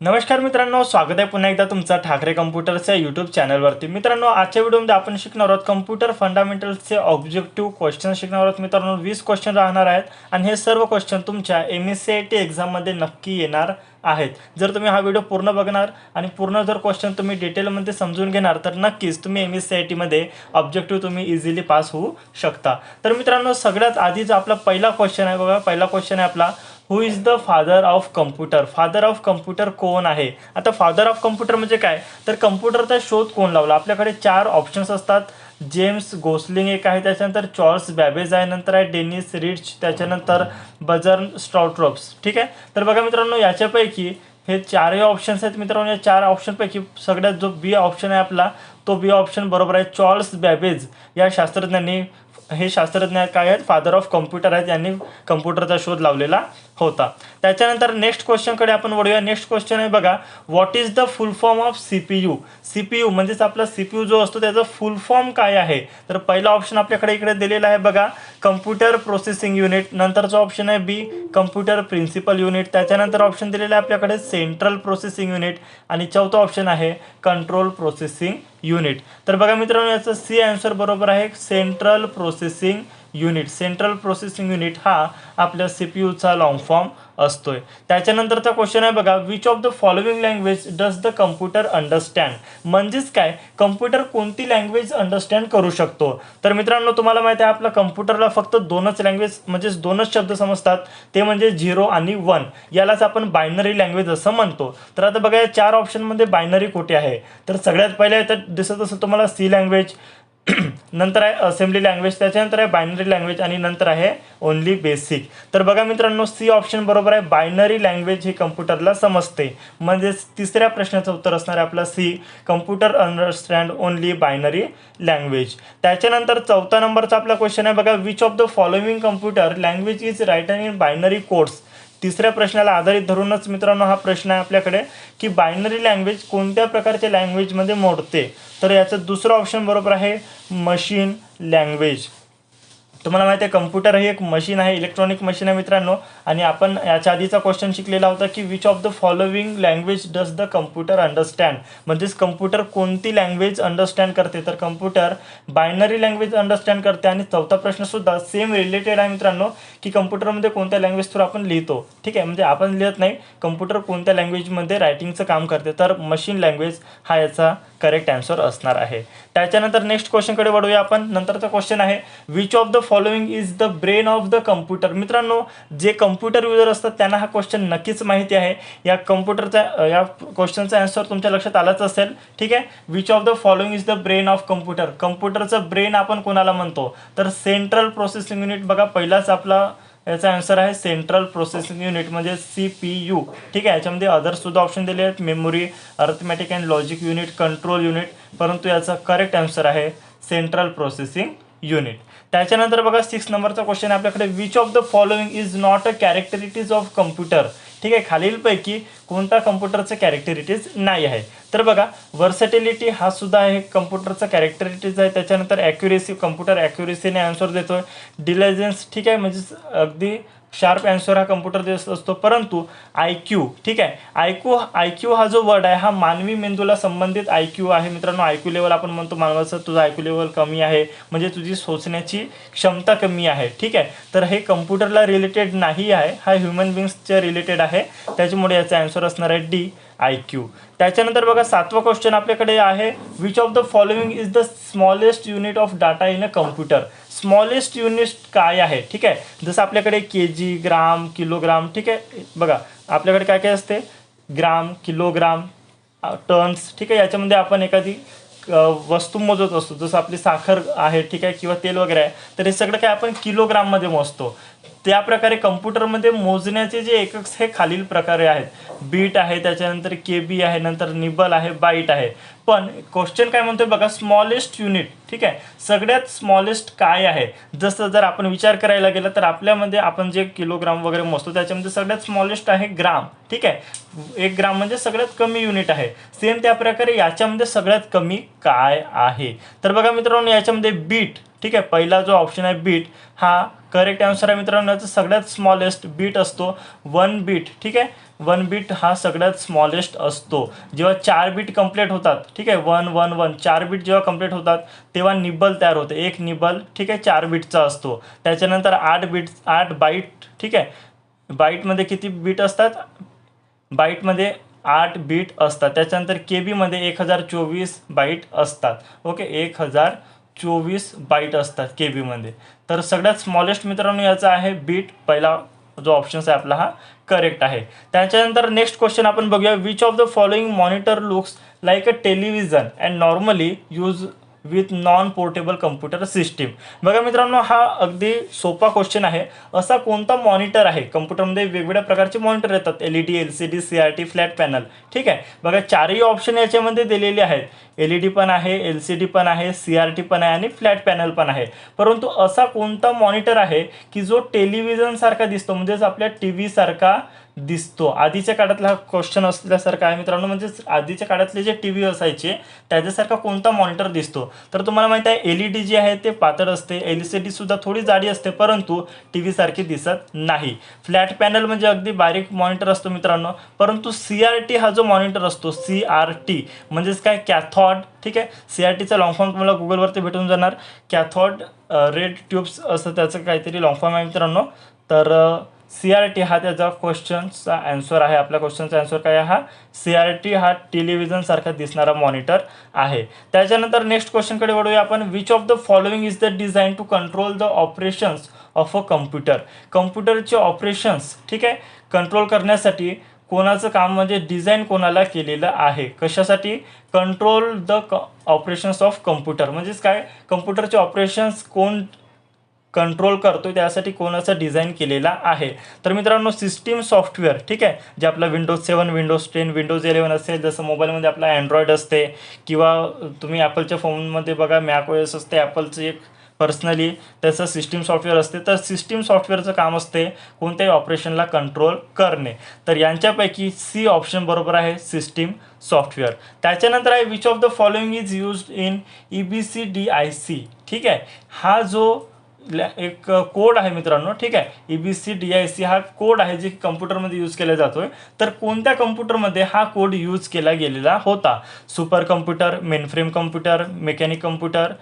नमस्कार मित्रांनो, स्वागत आहे पुन्हा एकदा तुमचा ठाकरे कम्प्युटरच्या यूट्यूब चॅनलवरती. मित्रांनो, आजच्या व्हिडिओमध्ये आपण शिकणार आहोत कम्प्युटर फंडामेंटल्सचे ऑब्जेक्टिव्ह क्वेश्चन शिकणार आहोत. मित्रांनो, 20 क्वेश्चन राहणार आहेत आणि हे सर्व क्वेश्चन तुमच्या MSCIT एक्झाममध्ये नक्की येणार आहेत. जर तुम्ही हा व्हिडिओ पूर्ण बघणार आणि पूर्ण जर क्वेश्चन तुम्ही डिटेलमध्ये समजून घेणार तर नक्कीच तुम्ही MSCIT मध्ये ऑब्जेक्टिव्ह तुम्ही इझिली पास होऊ शकता. तर मित्रांनो, सगळ्यात आधी जो आपला पहिला क्वेश्चन आहे बघा, पहिला क्वेश्चन आहे आपला, who is the father of computer. Father of computer कोण आहे? आता फादर ऑफ कम्प्युटर म्हणजे काय, तर कम्प्युटरचा शोध कोण लावला? आपल्याकडे 4 ऑप्शन्स असतात. जेम्स गोसलिंग एक आहे, त्याच्यानंतर चार्ल्स बॅबेज आहे, नंतर आहे डेनिस रिच, त्याच्यानंतर बर्जन स्ट्राउट्रॉप्स. ठीक आहे. तर बघा मित्रांनो, याच्यापैकी हे 4 ऑप्शन्स आहेत. मित्रांनो, या 4 ऑप्शनपैकी सगळ्यात जो बी ऑप्शन आहे आपला, तो बी ऑप्शन बरोबर आहे. चार्ल्स बॅबेज या शास्त्रज्ञांनी, हे शास्त्रज्ञ काय आहेत, फादर ऑफ कम्प्युटर आहेत, यांनी कम्प्युटरचा शोध लावलेला होता. त्याच्यानंतर नेक्स्ट क्वेश्चनकडे आपण वळूया. नेक्स्ट क्वेश्चन आहे बघा, what is the full form of CPU. CPU म्हणजेच आपला CPU जो असतो त्याचा फुल फॉर्म काय आहे? तर पहिला ऑप्शन आपल्याकडे इकडे दिलेला आहे बघा, कम्प्युटर प्रोसेसिंग युनिट. नंतरचा ऑप्शन आहे बी, कम्प्युटर प्रिन्सिपल युनिट. त्याच्यानंतर ऑप्शन दिलेला आहे आपल्याकडे सेंट्रल प्रोसेसिंग युनिट आणि चौथा ऑप्शन आहे कंट्रोल प्रोसेसिंग युनिट. तर बघा मित्रांनो, याचं सी आन्सर बरोबर आहे, central processing unit. Central processing unit हा आपल्या CPUचा लॉंग फॉर्म असतोय. त्याच्यानंतरचा क्वेश्चन आहे बघा, which of the following language does the computer understand. म्हणजेच काय, कम्प्युटर कोणती लँग्वेज अंडरस्टँड करू शकतो? तर मित्रांनो, तुम्हाला माहिती आहे आपल्या कम्प्युटरला फक्त 2च लँग्वेज म्हणजेच 2च शब्द समजतात, ते म्हणजे 0 आणि 1. यालाच आपण बायनरी लँग्वेज असं म्हणतो. तर आता बघा, या 4 ऑप्शनमध्ये बायनरी कुठे आहे? तर सगळ्यात पहिले तर दिसत असं तुम्हाला सी लँग्वेज, नंतर आहे असेंब्ली लँग्वेज, त्याच्यानंतर आहे बायनरी लँग्वेज आणि नंतर आहे ओनली बेसिक. तर बघा मित्रांनो, सी ऑप्शन बरोबर आहे, बायनरी लँग्वेज ही कम्प्युटरला समजते. म्हणजेच तिसऱ्या प्रश्नाचं उत्तर असणार आहे आपला C, computer understand only binary language. त्याच्यानंतर चौथा नंबरचा आपला क्वेश्चन आहे बघा, which of the following computer language is written in binary codes. तिसऱ्या प्रश्नाला आधारित धरूनच मित्रांनो हा प्रश्न आहे आपल्याकडे, की बायनरी लँग्वेज कोणत्या प्रकारच्या लँग्वेजमध्ये मोडते? तर याचं दुसरं ऑप्शन बरोबर आहे, मशीन लँग्वेज. तुम्हाला माहिती आहे कम्प्युटर ही एक मशीन आहे, इलेक्ट्रॉनिक मशीन आहे मित्रांनो. आणि आपण याच्या आधीचा क्वेश्चन शिकलेला होता की which of the following language does the computer understand. म्हणजेच कम्प्युटर कोणती लँग्वेज अंडरस्टँड करते? तर कम्प्युटर बायनरी लँग्वेज अंडरस्टँड करते. आणि चौथा प्रश्नसुद्धा सेम रिलेटेड आहे मित्रांनो, की कम्प्युटरमध्ये कोणत्या लँग्वेज थ्रू आपण लिहितो. ठीक आहे, म्हणजे आपण लिहित नाही, कम्प्युटर कोणत्या लँग्वेजमध्ये रायटिंगचं काम करते, तर मशीन लँग्वेज हा याचा करेक्ट आन्सर असणार आहे. त्याच्यानंतर नेक्स्ट क्वेश्चनकडे वळूया आपण. नंतरचा क्वेश्चन आहे, which of the following is the brain of the computer. मित्रांनो, जे कम्प्युटर युजर असतात त्यांना हा क्वेश्चन नक्कीच माहिती आहे. या क्वेश्चनचा आन्सर तुमच्या लक्षात आलाच असेल. ठीक आहे, which of the following is the brain of computer. कम्प्युटरचं ब्रेन आपण कोणाला म्हणतो? तर सेंट्रल प्रोसेसिंग युनिट. बघा, पहिलाच आपला याचा आन्सर आहे सेंट्रल प्रोसेसिंग युनिट म्हणजे CPU. ठीक आहे, याच्यामध्ये अदरसुद्धा ऑप्शन दिले आहेत, memory, arithmetic and logic unit, control unit, परंतु याचा करेक्ट आन्सर आहे सेंट्रल प्रोसेसिंग युनिट. त्याच्यानंतर बघा 6 नंबरचा क्वेश्चन आहे आपल्याकडे, which of the following is not a characteristics of computer. ठीक आहे, खालीलपैकी कोणता कम्प्युटरचं कॅरेक्टरिटीज नाही आहे? तर बघा, वर्सॅटिलिटी हा सुद्धा आहे कम्प्युटरचा कॅरेक्टरिटीज आहे. त्याच्यानंतर ॲक्युरेसी, कम्प्युटर ॲक्युरेसीने आन्सर देतोय. डिलिजन्स, ठीक आहे, म्हणजेच अगदी शार्प आन्सर हा कम्प्युटर देत असतो. परंतु IQ, ठीक आहे, IQ हा जो वर्ड आहे हा मानवी मेंदूला संबंधित IQ आहे मित्रांनो. IQ लेवल आपण म्हणतो मानवाचं, तुझं IQ लेवल कमी आहे म्हणजे तुझी सोचण्याची क्षमता कमी आहे. ठीक आहे, तर हे कम्प्युटरला रिलेटेड नाही आहे, हा ह्युमन बिंग्सच्या रिलेटेड आहे. त्याच्यामुळे याचा आन्सर असणार आहे D, IQ. त्याच्यानंतर बघा 7वा क्वेश्चन आपल्याकडे आहे, which of the following is the smallest unit of data in a computer. Smallest unit काय आहे? ठीक आहे, जसं आपल्याकडे KG, ग्राम, किलोग्राम. ठीक आहे, बघा आपल्याकडे काय काय असते, ग्राम, किलोग्राम, टन्स. ठीक आहे, याच्यामध्ये आपण एखादी वस्तू मोजत असतो, जसं आपली साखर आहे, ठीक आहे, किंवा तेल वगैरे आहे, तर हे सगळं काय आपण किलोग्राममध्ये मोजतो. त्या प्रकारे कम्प्युटरमध्ये मोजण्याचे जे एकक हे खालील प्रकारे आहेत, बीट आहे, त्याच्यानंतर KB आहे, नंतर निबल आहे, बाईट आहे. पण क्वेश्चन काय म्हणतोय बघा, स्मॉलेस्ट युनिट. ठीक आहे, सगळ्यात स्मॉलेस्ट काय आहे? जसं जर आपण विचार करायला गेलं तर आपल्यामध्ये आपण जे किलोग्राम वगैरे मोजतो त्याच्यामध्ये सगळ्यात स्मॉलेस्ट आहे ग्राम. ठीक आहे, 1 ग्राम म्हणजे सगळ्यात कमी युनिट आहे. सेम त्या प्रकारे याच्यामध्ये सगळ्यात कमी काय आहे? तर बघा मित्रांनो, याच्यामध्ये बीट. ठीक आहे, पहिला जो ऑप्शन आहे बीट हा करेक्ट आन्सर आहे मित्रांनो. याचा सगळ्यात स्मॉलेस्ट बीट असतो 1 बीट. ठीक आहे, 1 बीट हा सगळ्यात स्मॉलेस्ट असतो. जेव्हा 4 बीट कंप्लीट होतात, ठीक आहे, 1 1 1 4 बीट जेव्हा कंप्लीट होतात तेव्हा निबल तयार होते. एक निबल, ठीक आहे, 4 बीटचा असतो. त्याच्यानंतर 8 बाईट, ठीक आहे, बाईटमध्ये किती बीट असतात, बाईटमध्ये 8 बीट असतात. त्याच्यानंतर के बीमध्ये 1024 बाईट असतात. ओके, 1024 बाईट असतात के बीमध्ये. तर सगळ्यात स्मॉलेस्ट मित्रांनो याचा आहे बीट. पहिला जो ऑप्शन आहे आपला हा करेक्ट आहे. त्याच्यानंतर नेक्स्ट क्वेश्चन आपण बघूया. Which of the following monitor looks like a television and normally use with non portable computer system. बघा मित्रांनो, हा अगदी सोपा क्वेश्चन आहे. असा कोणता मॉनिटर आहे, कम्प्युटरमध्ये वेगवेगळ्या प्रकारचे मॉनिटर येतात, LED, LCD, CRT, flat panel. ठीक आहे, बघा चारही ऑप्शन याच्यामध्ये दिलेले आहेत. LED पण आहे, LCD पण आहे, CRT पण आहे आणि फ्लॅट पॅनल पण आहे. परंतु असा कोणता मॉनिटर आहे की जो टेलिव्हिजन सारखा दिसतो, म्हणजेच आपल्या TV सारखा दिसतो. आधीच्या काळातला हा क्वेश्चन असल्यासारखा आहे मित्रांनो. म्हणजेच आधीच्या काळातले जे TV असायचे त्याच्यासारखा कोणता मॉनिटर दिसतो. तर तुम्हाला माहिती आहे LED जी आहे ते पातळ असते, LCD सुद्धा थोडी जाडी असते, परंतु TV सारखी दिसत नाही. फ्लॅट पॅनल म्हणजे अगदी बारीक मॉनिटर असतो मित्रांनो. परंतु CRT हा जो मॉनिटर असतो, CRT म्हणजेच काय, कॅथॉड. ठीक आहे, CRTचा लॉंग फॉर्म तुम्हाला गुगलवरती भेटून जाणार. कॅथॉड रेड ट्यूब्स असं त्याचं काहीतरी लॉंग फॉर्म आहे मित्रांनो. तर CRT हा त्याचा क्वेश्चनचा आन्सर आहे. आपल्या क्वेश्चनचा आन्सर काय आहे, हा CRT हा टेलिव्हिजन सारखा दिसणारा मॉनिटर आहे. त्याच्यानंतर नेक्स्ट क्वेश्चनकडे वळूया आपण. Which of the following is the design to control the operations of a computer. कम्प्युटरचे ऑपरेशन्स, ठीक आहे, कंट्रोल करण्यासाठी कोणाचं काम, म्हणजे डिझाईन कोणाला केलेलं आहे, कशासाठी, control the operations of computer. म्हणजेच काय, कम्प्युटरचे ऑपरेशन्स कोण कंट्रोल करतोय त्यासाठी कोणाचं डिझाईन केलेला आहे. तर मित्रांनो, सिस्टीम सॉफ्टवेअर, ठीक आहे, जे आपला Windows 7, Windows 10, Windows 11 असेल, जसं मोबाईलमध्ये आपला अँड्रॉइड असते किंवा तुम्ही ॲपलच्या फोनमध्ये बघा MacOS असते, ॲपलचं एक पर्सनली त्याचं सिस्टीम सॉफ्टवेअर असते. तर सिस्टीम सॉफ्टवेअरचं काम असते कोणत्याही ऑपरेशनला कंट्रोल करणे. तर यांच्यापैकी C ऑप्शन बरोबर आहे, सिस्टीम सॉफ्टवेअर. त्याच्यानंतर आहे which of the following is used in EBCDIC. ठीक आहे, हा जो एक कोड आहे मित्रांनो. ठीक आहे, EBCDIC हा कोड आहे जे कम्प्युटरमध्ये यूज केला जातोय. तर कोणत्या कम्प्युटरमध्ये हा कोड यूज केला गेलेला होता, super computer, mainframe computer, mechanic computer,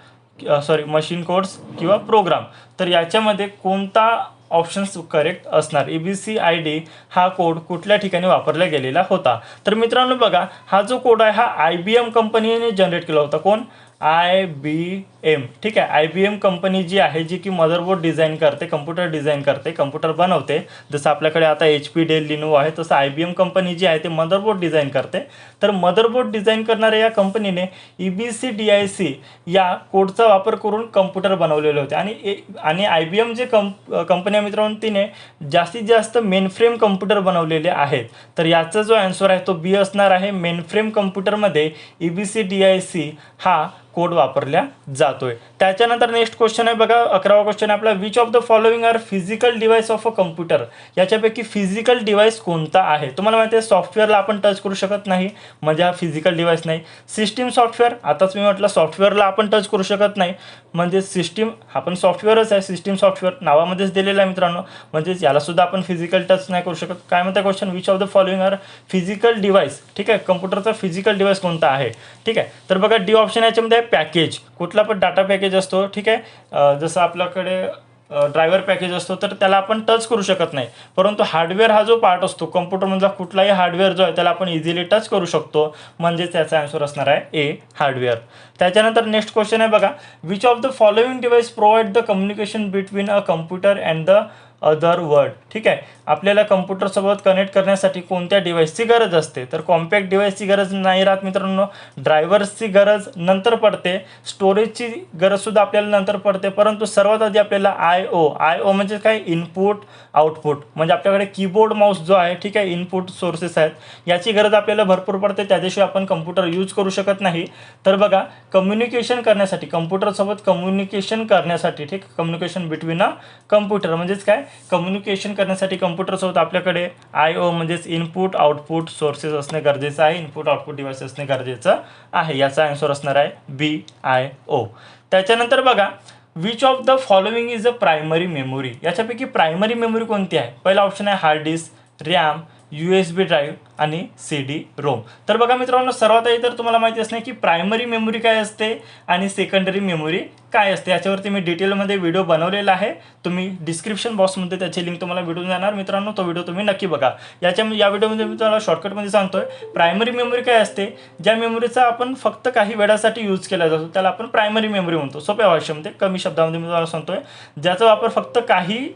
machine codes किंवा प्रोग्राम. तर याच्यामध्ये कोणता ऑप्शन्स करेक्ट असणार. EBCID हा कोड कुठल्या ठिकाणी वापरला गेलेला होता. तर मित्रांनो बघा, हा जो कोड आहे हा IBM कंपनीने जनरेट केला होता. कोण, IBM. ठीक आहे, IBM कंपनी जी आहे, जी की मदरबोर्ड डिझाईन करते, कम्प्युटर डिझाईन करते, कम्प्युटर बनवते. जसं आपल्याकडे आता HP, डेल, लिनोवो आहे, तसं IBM कंपनी जी आहे ते मदरबोर्ड डिझाईन करते. तर मदरबोर्ड डिझाईन करणाऱ्या या कंपनीने EBCDIC या कोडचा वापर करून कम्प्युटर बनवलेले होते. आणि IBM जे कंपनी मित्रांनो, तिने जास्तीत जास्त मेनफ्रेम कम्प्युटर बनवलेले आहेत. तर याचा जो आन्सर आहे तो B असणार आहे. मेनफ्रेम कम्प्युटरमध्ये EBCDIC हा कोड वापरल्या जातोय. त्याच्यानंतर नेक्स्ट क्वेश्चन आहे बघा, 11वा क्वेश्चन आहे आपला. Which of the following are physical device of a computer. याच्यापैकी फिजिकल डिव्हाइस कोणता आहे. तुम्हाला माहिती आहे सॉफ्टवेअरला आपण टच करू शकत नाही, म्हणजे हा फिजिकल डिव्हाइस नाही. सिस्टीम सॉफ्टवेअर, आताच मी म्हटलं सॉफ्टवेअरला आपण टच करू शकत नाही, म्हणजे सिस्टीम हा पण सॉफ्टवेअरच आहे. सिस्टीम सॉफ्टवेअर नावामध्येच दिलेलं आहे मित्रांनो, म्हणजेच याला सुद्धा आपण फिजिकल टच नाही करू शकत. काय म्हणता question, which of the following are physical device. ठीक आहे, कम्प्युटरचा फिजिकल डिव्हाइस कोणता आहे. ठीक आहे, तर बघा D ऑप्शन याच्यामध्ये पॅकेज, कुठला पण डाटा पॅकेज असतो. ठीक आहे, जसं आपल्याकडे ड्रायव्हर पॅकेज असतो, तर त्याला आपण टच करू शकत नाही. परंतु हार्डवेअर हा जो पार्ट असतो कम्प्युटरमधला, कुठलाही हार्डवेअर जो आहे त्याला आपण इझिली टच करू शकतो, म्हणजेच त्याचा आन्सर असणार आहे A, हार्डवेअर. त्याच्यानंतर नेक्स्ट क्वेश्चन आहे बघा, which of the following device provide the communication between a computer and the other word. ठीक आहे, आपल्याला कम्प्युटरसोबत कनेक्ट करण्यासाठी कोणत्या डिव्हाइसची गरज असते. तर कॉम्पॅक्ट डिव्हाइसची गरज नाही राहत मित्रांनो, ड्रायव्हर्सची गरज नंतर पडते, स्टोरेजची गरजसुद्धा आपल्याला नंतर पडते. परंतु सर्वात आधी आपल्याला IO म्हणजे काय, इनपुट आउटपुट, म्हणजे आपल्याकडे कीबोर्ड माऊस जो आहे, ठीक आहे, इनपुट सोर्सेस आहेत, याची गरज आपल्याला भरपूर पडते. त्याच्याशिवाय आपण कम्प्युटर यूज करू शकत नाही. तर बघा, कम्युनिकेशन करण्यासाठी, कम्प्युटरसोबत कम्युनिकेशन करण्यासाठी, ठीक, कम्युनिकेशन बिटवीन अ कम्प्युटर म्हणजेच काय, कम्युनिकेशन करण्यासाठी कम्प्युटरसोबत आपल्याकडे IO म्हणजेच इनपुट आउटपुट सोर्सेस असणे गरजेचं आहे, इनपुट आउटपुट डिव्हाइस असणे गरजेचं आहे. याचा आन्सर असणार आहे BIO. त्याच्यानंतर बघा, which of the following is a primary memory, याच्यापैकी प्रायमरी मेमोरी कोणती आहे? पहिला ऑप्शन आहे hard disk, RAM, USB drive आणि CD रोम. तर बघा मित्रांनो, सर्वात आधी तर तुम्हाला माहिती असणे की प्रायमरी मेमोरी काय असते आणि सेकंडरी मेमोरी काय असते. याच्यावरती मी डिटेलमध्ये व्हिडिओ बनवलेला आहे. तुम्ही डिस्क्रिप्शन बॉक्समध्ये त्याची लिंक तुम्हाला भेटून जाणार मित्रांनो, तो व्हिडिओ तुम्ही नक्की बघा. या व्हिडिओमध्ये मी तुम्हाला शॉर्टकटमध्ये सांगतोय. प्रायमरी मेमोरी काय असते? ज्या मेमोरीचा आपण फक्त काही वेळासाठी यूज केला जातो त्याला आपण प्रायमरी मेमोरी म्हणतो. सोप्या भाषेमध्ये, कमी शब्दामध्ये मी तुम्हाला सांगतोय, ज्याचा वापर फक्त काही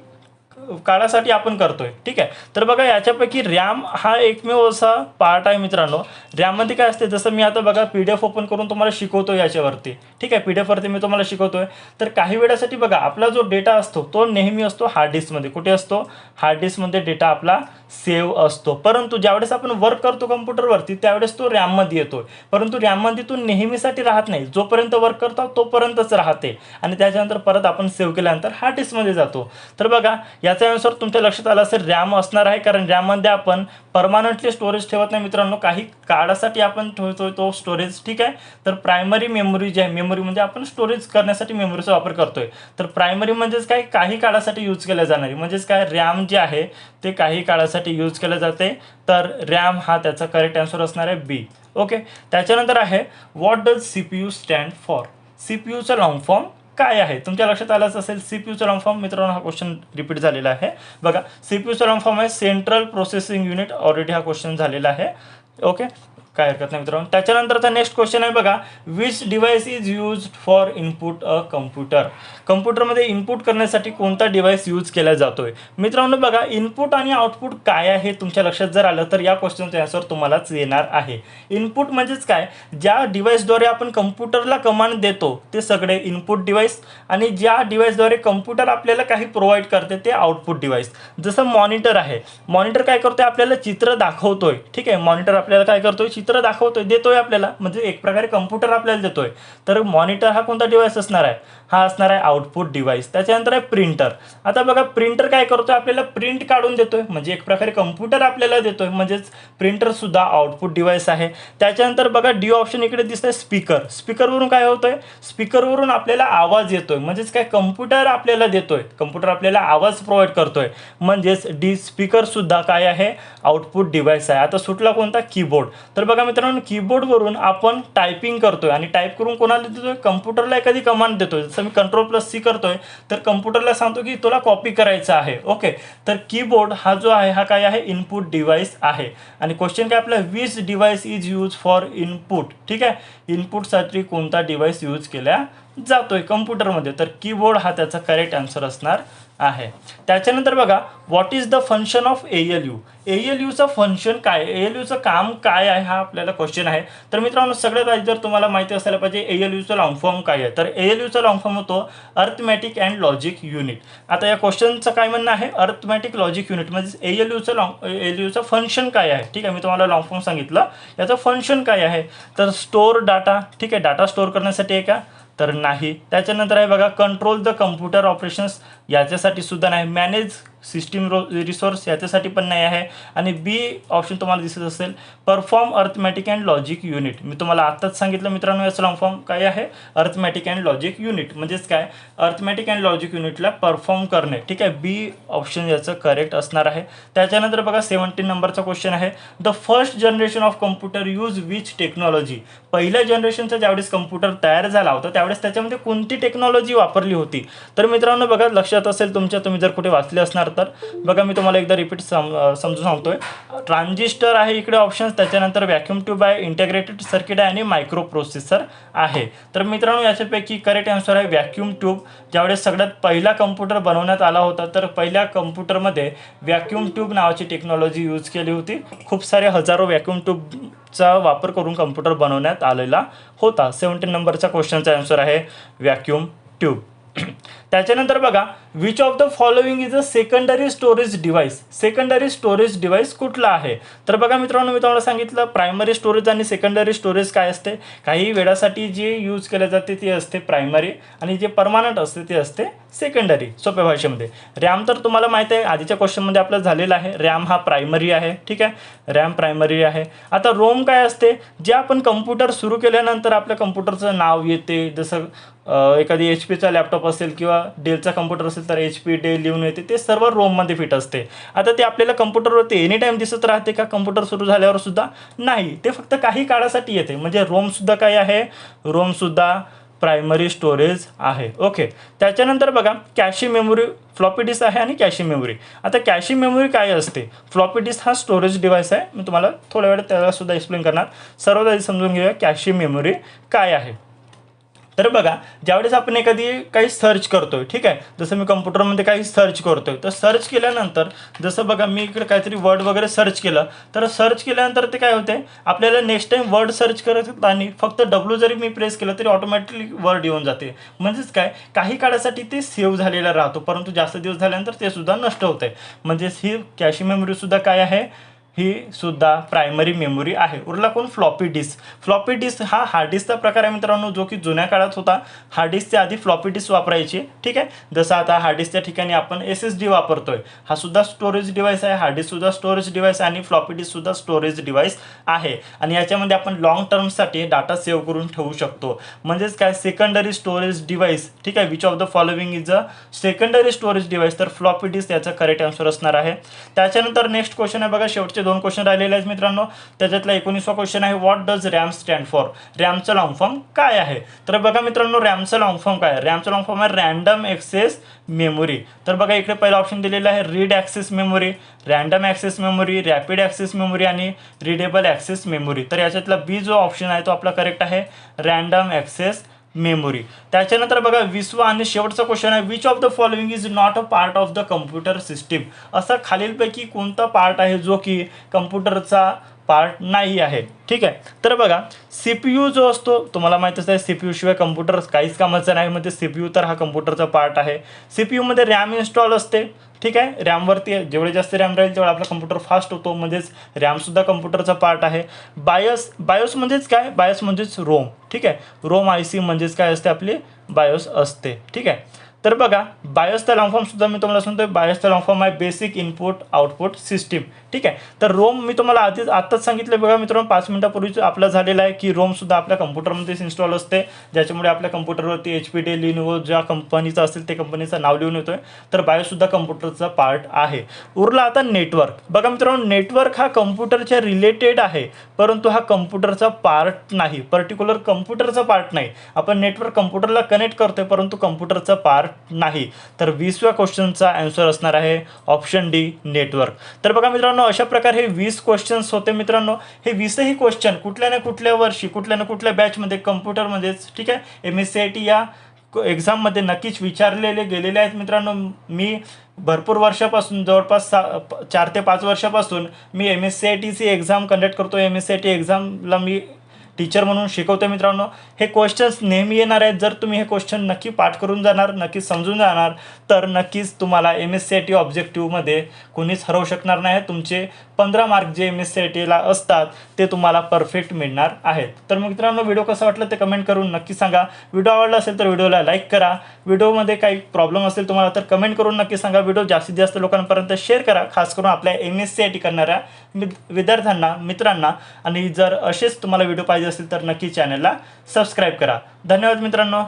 काळासाठी आपण करतोय. ठीक आहे. तर बघा, याच्यापैकी रॅम हा एकमेव असा पार्ट आहे मित्रांनो. रॅममध्ये काय असते, जसं मी आता बघा PDF ओपन करून तुम्हाला शिकवतो याच्यावरती. ठीक आहे, PDF वरती मी तुम्हाला शिकवतोय. तर काही वेळासाठी बघा, आपला जो डेटा असतो तो नेहमी असतो हार्ड डिस्कमध्ये. कुठे असतो? हार्ड डिस्कमध्ये डेटा आपला सेव्ह असतो. परंतु ज्यावेळेस आपण वर्क करतो कम्प्युटरवरती त्यावेळेस तो रॅममध्ये येतो. परंतु रॅममध्ये तो नेहमीसाठी राहत नाही. जोपर्यंत वर्क करतो तोपर्यंतच राहते आणि त्याच्यानंतर परत आपण सेव्ह केल्यानंतर हार्ड डिस्कमध्ये जातो. तर बघा, याचा आन्सर तुमच्या लक्षात आला असेल, रॅम असणार आहे. कारण रॅममध्ये आपण परमानंटली स्टोरेज ठेवत नाही मित्रांनो, काही काळासाठी आपण ठेवतोय तो स्टोरेज. ठीक आहे. तर प्रायमरी मेमोरी जी आहे, मेमोरी म्हणजे आपण स्टोरेज करण्यासाठी मेमोरीचा वापर करतोय. तर प्रायमरी म्हणजेच काय, काही काळासाठी यूज केल्या जाणारी, म्हणजेच काय, रॅम जे आहे ते काही काळासाठी यूज केलं जाते. तर रॅम हा त्याचा करेक्ट आन्सर असणार आहे बी. ओके. त्याच्यानंतर आहे what does CPU stand for. CPUचा लॉंग फॉर्म काय आहे? तुमच्या लक्षात आलंच असेल. CPUचा लॉंग फॉर्म मित्रांनो, हा क्वेश्चन रिपीट झालेला आहे. बघा, CPUचा लॉंग फॉर्म आहे सेंट्रल प्रोसेसिंग युनिट. ऑलरेडी हा क्वेश्चन झालेला आहे. ओके, काय हरकत नाही मित्रांनो. त्याच्यानंतरचा नेक्स्ट क्वेश्चन आहे बघा, which device is used for input a computer. कम्प्युटरमध्ये इनपुट करण्यासाठी कोणता डिव्हाइस यूज केला जातोय? मित्रांनो बघा, इनपुट आणि आउटपुट काय आहे तुमच्या लक्षात जर आलं तर या क्वेश्चनचा आन्सर तुम्हालाच येणार आहे. इनपुट म्हणजेच काय, ज्या डिव्हाइसद्वारे आपण कम्प्युटरला कमांड देतो ते सगळे इनपुट डिव्हाइस, आणि ज्या डिव्हाइसद्वारे कम्प्युटर आपल्याला काही प्रोव्हाइड करते ते आउटपुट डिव्हाइस. जसं मॉनिटर आहे, मॉनिटर काय करतोय, आपल्याला चित्र दाखवतोय. ठीक आहे, मॉनिटर आपल्याला काय करतोय, चित्र दाखवतोय, देतोय आपल्याला, म्हणजे एक प्रकारे कम्प्युटर आपल्याला देतोय. तर मॉनिटर हा कोणता डिव्हाइस असणार आहे? हा असणार आहे आउटपुट डिव्हाइस. त्याच्यानंतर आहे प्रिंटर. आता बघा, प्रिंटर काय करतोय, आपल्याला प्रिंट काढून देतोय, म्हणजे एक प्रकारे कम्प्युटर आपल्याला देतोय, म्हणजेच प्रिंटर सुद्धा आउटपुट डिव्हाइस आहे. त्याच्यानंतर बघा, डी ऑप्शन इकडे दिसतंय स्पीकर. स्पीकरवरून काय होतंय, स्पीकरवरून आपल्याला आवाज येतोय, म्हणजेच काय, कम्प्युटर आपल्याला देतोय, कम्प्युटर आपल्याला आवाज प्रोव्हाइड करतोय, म्हणजेच डी स्पीकर सुद्धा काय आहे, आउटपुट डिव्हाइस आहे. आता सुटला कोणता, कीबोर्ड. तर बघा मित्रांनो, कीबोर्डवरून आपण टायपिंग करतोय आणि टाईप करून कोणाला देतोय, कम्प्युटरला एखादी कमांड देतोय. जसं मी Ctrl+C करतोय तर कम्प्युटरला सांगतो की तुला कॉपी करायचं आहे. ओके. तर कीबोर्ड हा जो आहे हा काय आहे, इनपुट डिव्हाइस आहे. आणि क्वेश्चन काय आपला, which device is use for input. ठीक आहे, इनपुटसाठी कोणता डिव्हाइस यूज केला जातोय कम्प्युटरमध्ये. तर कीबोर्ड हा त्याचा करेक्ट आन्सर असणार आहे. त्याच्यानंतर बघा, what is the function of ALU. ALUचं फंक्शन काय, ALUचं काम काय आहे, हा आपल्याला क्वेश्चन आहे. तर मित्रांनो, सगळ्यात आधी जर तुम्हाला माहिती असायला पाहिजे ALUचं लॉंग फॉर्म काय आहे. तर ALUचं लॉंग फॉर्म होतो अर्थमॅटिक अँड लॉजिक युनिट. आता या क्वेश्चनचं काय म्हणणं आहे, अर्थमॅटिक लॉजिक युनिट म्हणजे ALUचं फंक्शन काय आहे. ठीक आहे, मी तुम्हाला लॉंग फॉर्म सांगितलं, याचं फंक्शन काय आहे. तर स्टोअर डाटा. ठीक आहे, डाटा स्टोअर करण्यासाठी आहे का, तर नाही. त्याच्यानंतर आहे बघा, कंट्रोल द कम्प्युटर ऑपरेशन्स, याच्यासाठी सुद्धा नाही. मॅनेज सिस्टीम रिसोर्स, याच्यासाठी पण नाही आहे. आणि बी ऑप्शन तुम्हाला दिसत असेल, perform arithmetic and logic unit. मी तुम्हाला आत्ताच सांगितलं मित्रांनो, याचं लॉंग फॉर्म काय आहे, अर्थमॅटिक अँड लॉजिक युनिट, म्हणजेच काय, अर्थमॅटिक अँड लॉजिक युनिटला परफॉर्म करणे. ठीक आहे, बी ऑप्शन याचं करेक्ट असणार आहे. त्याच्यानंतर बघा, 17 नंबरचा क्वेश्चन आहे, the first generation of computer use which technology. पहिल्या जनरेशनचा ज्यावेळेस कम्प्युटर तयार झाला होता त्यावेळेस त्याच्यामध्ये कोणती टेक्नॉलॉजी वापरली होती. तर मित्रांनो बघा, लक्षात असेल तुमच्या, तुम्ही जर कुठे वाचले असणार तर बघा, मी तुम्हाला एकदा रिपीट समजून सांगतोय. ट्रान्झिस्टर आहे इकडे ऑप्शन्स, त्याच्यानंतर व्हॅक्यूम ट्यूब आहे, इंटिग्रेटेड सर्किट आहे आणि मायक्रो प्रोसेसर आहे. तर मित्रांनो, याच्यापैकी करेक्ट आन्सर आहे व्हॅक्यूम ट्यूब. ज्यावेळेस सगळ्यात पहिला कम्प्युटर बनवण्यात आला होता तर पहिल्या कम्प्युटरमध्ये व्हॅक्यूम ट्यूब नावाची टेक्नॉलॉजी यूज केली होती. खूप सारे हजारो व्हॅक्यूम ट्यूबचा वापर करून कम्प्युटर बनवण्यात आलेला होता. 17 नंबरचा क्वेश्चनचा आन्सर आहे व्हॅक्यूम ट्यूब. त्याच्यानंतर बघा, which of the following is a secondary storage device. Secondary storage device कुठला आहे. तर बघा मित्रांनो, मी तुम्हाला सांगितलं प्रायमरी स्टोरेज आणि सेकंडरी स्टोरेज काय असते. काही वेळासाठी जे यूज केले जाते ते असते प्रायमरी आणि जे परमानंट असते ते असते सेकंडरी. सोप्या भाषेमध्ये रॅम तर तुम्हाला माहिती आहे, आधीच्या क्वेश्चनमध्ये आपलं झालेलं आहे. रॅम हा प्रायमरी आहे. ठीक आहे, रॅम प्रायमरी आहे. आता रोम काय असते, जे आपण कम्प्युटर सुरू केल्यानंतर आपल्या कम्प्युटरचं नाव येते, जसं एखादी HP चा लॅपटॉप असेल किंवा डेलचा कम्प्युटर असेल तर HP डेल लिहून येते, ते सर्व रोममध्ये फिट असते. आता ते आपल्याला कम्प्युटरवरती एनी टाईम दिसत राहते का कम्प्युटर सुरू झाल्यावर सुद्धा? नाही, ते फक्त काही काळासाठी येते. म्हणजे रोमसुद्धा काय आहे? रोमसुद्धा प्रायमरी स्टोरेज आहे. ओके. त्याच्यानंतर बघा कॅशे मेमरी, फ्लॉपी डिस्क आहे आणि कॅशे मेमरी. आता कॅशे मेमरी काय असते? फ्लॉपी डिस्क हा स्टोरेज डिव्हाइस आहे. मी तुम्हाला थोड्या वेळात त्याला सुद्धा एक्सप्लेन करणार. सर्वात आधी समजून घेऊया कॅशे मेमरी काय आहे. तर बघा ज्यावेळेस आपण एखादी काही सर्च करतोय, ठीक आहे, जसं मी कम्प्युटरमध्ये काही सर्च करतोय, तर सर्च केल्यानंतर जसं बघा मी इकडे काहीतरी वर्ड वगैरे सर्च केलं, तर सर्च केल्यानंतर ते काय होते, आपल्याला नेक्स्ट टाइम वर्ड सर्च करत आणि फक्त W जरी मी प्रेस केलं तरी ऑटोमॅटिकली वर्ड येऊन जाते. म्हणजेच काय, काही काळासाठी ते सेव्ह झालेलं राहतो, परंतु जास्त दिवस झाल्यानंतर ते सुद्धा नष्ट होते. म्हणजेच ही कॅशे मेमरी सुद्धा काय आहे? ही सुद्धा प्रायमरी मेमरी आहे. उरला कोण? Floppy disk. फ्लॉपी डिस्क हा हार्ड डिस्कचा प्रकार आहे मित्रांनो, जो की जुन्या काळात होता. हार्ड डिस्कच्या आधी फ्लॉपी डिस्क वापरायची, ठीक आहे. जसं आता हार्ड डिस्कच्या ठिकाणी आपण SSD वापरतोय, हा सुद्धा स्टोरेज डिव्हाइस आहे. हार्ड डिस्क सुद्धा स्टोरेज डिव्हाइस आणि फ्लॉपी डिस्क सुद्धा स्टोरेज डिव्हाइस आहे. आणि याच्यामध्ये आपण लॉंग टर्मसाठी डाटा सेव्ह करून ठेवू शकतो. म्हणजेच काय, सेकंडरी स्टोरेज डिव्हाइस, ठीक आहे. Which of the following is a secondary storage device? तर फ्लॉपी डिस्क याचा करेक्ट आन्सर असणार आहे. त्याच्यानंतर नेक्स्ट क्वेश्चन आहे बघा, शेवटचे 2 क्वेश्चन राहिलेले आहेत मित्रांनो. त्याच्यातला 19वा क्वेश्चन आहे, what does RAM stand for? रॅमचा लॉंग फॉर्म काय आहे? तर बघा मित्रांनो, रॅमचा लॉंग फॉर्म काय आहे? रॅमचा लॉंग फॉर्म आहे रँडम ॲक्सेस मेमरी. तर बघा इकडे पहिला ऑप्शन दिलेला आहे read access memory, random access memory, rapid access memory आणि रीडेबल ॲक्सेस मेमरी. तर याच्यातला बी जो ऑप्शन आहे तो आपला करेक्ट आहे, रँडम ॲक्सेस मेमरी. त्याच्यानंतर बघा 20वा आणि शेवटचा क्वेश्चन आहे, which of the following is not a part of the computer system? असा खालीलपैकी कोणता पार्ट आहे जो की कम्प्युटरचा पार्ट नाही आहे? ठीक आहे. तर बघा CPU जो असतो, तुम्हाला माहितीच आहे CPU शिवाय कम्प्युटर काहीच कामाचं नाही. म्हणजे CPU तर हा कम्प्युटरचा पार्ट आहे. CPU मध्ये रॅम इन्स्टॉल असते, ठीक आहे. रॅमवरती जेवढे जास्त रॅम राहील तेवढा आपला कम्प्युटर फास्ट होतो, म्हणजेच रॅमसुद्धा कम्प्युटरचा पार्ट आहे. बायोस म्हणजेच काय? बायोस म्हणजेच रोम, ठीक आहे. रोम IC म्हणजेच काय असते? आपली बायोस असते, ठीक आहे. तर बघा बायोसचा लॉंग फॉर्म सुद्धा मी तुम्हाला सांगतोय, बायोसचा लॉंग फॉर्म आहे बेसिक इनपुट आउटपुट सिस्टीम, ठीक आहे. तर रोम मी तुम्हाला आताच सांगितलं बघा मित्रांनो, 5 मिनिटापूर्वीच आपलं झालेलं आहे की रोम सुद्धा आपल्या कम्प्युटरमध्येच इन्स्टॉल असते, ज्याच्यामुळे आपल्या कम्प्युटरवरती HP डेल लिनोवो ज्या कंपनीचं असेल ते कंपनीचं नाव लिहून येतोय. तर बायोसुद्धा कम्प्युटरचा पार्ट आहे. उरला आता नेटवर्क. बघा मित्रांनो, नेटवर्क हा कम्प्युटरच्या रिलेटेड आहे, परंतु हा कम्प्युटरचा पार्ट नाही, पर्टिक्युलर कम्प्युटरचा पार्ट नाही. आपण नेटवर्क कम्प्युटरला कनेक्ट करतोय, परंतु कम्प्युटरचा पार्ट नाही. तर 20व्या क्वेश्चनचा आन्सर असणार आहे ऑप्शन डी, नेटवर्क. तर बघा मित्रांनो, अशा प्रकारे हे 20 क्वेश्चन्स होते मित्रांनो. हे 20ही क्वेश्चन कुठल्या ना कुठल्या वर्षी, कुठल्या ना कुठल्या बॅचमध्ये कम्प्युटरमध्येच, ठीक आहे, MSCIT या एक्झाममध्ये नक्कीच विचारलेले गेलेले आहेत मित्रांनो. मी भरपूर वर्षापासून, जवळपास 4 ते 5 वर्षापासून मी MSCITची एक्झाम कंडक्ट करतो. MSCIT एक्झामला मी टीचर म्हणून शिकवतो मित्रांनो. हे क्वेश्चन्स नेहमी येणार आहेत. जर तुम्ही हे क्वेश्चन नक्की पाठ करून जाणार, नक्की समजून जाणार, तर नक्कीच तुम्हाला MSCIT ऑब्जेक्टिव्हमध्ये कोणीच हरवू शकणार नाही. तुमचे 15 मार्क जे MSCITला असतात ते तुम्हाला परफेक्ट मिळणार आहेत. तर मित्रांनो, व्हिडिओ कसा वाटला ते कमेंट करून नक्की सांगा. व्हिडिओ आवडला असेल तर व्हिडिओला लाईक करा. व्हिडिओमध्ये काही प्रॉब्लेम असेल तुम्हाला तर कमेंट करून नक्की सांगा. व्हिडिओ जास्तीत जास्त लोकांपर्यंत शेअर करा, खास करून आपल्या MSCIT करणाऱ्या विद्यार्थ्यांना, मित्रांना. आणि जर असेच तुम्हाला व्हिडिओ पाहिजे असेल तर नक्की चॅनलला सबस्क्राईब करा. धन्यवाद मित्रांनो.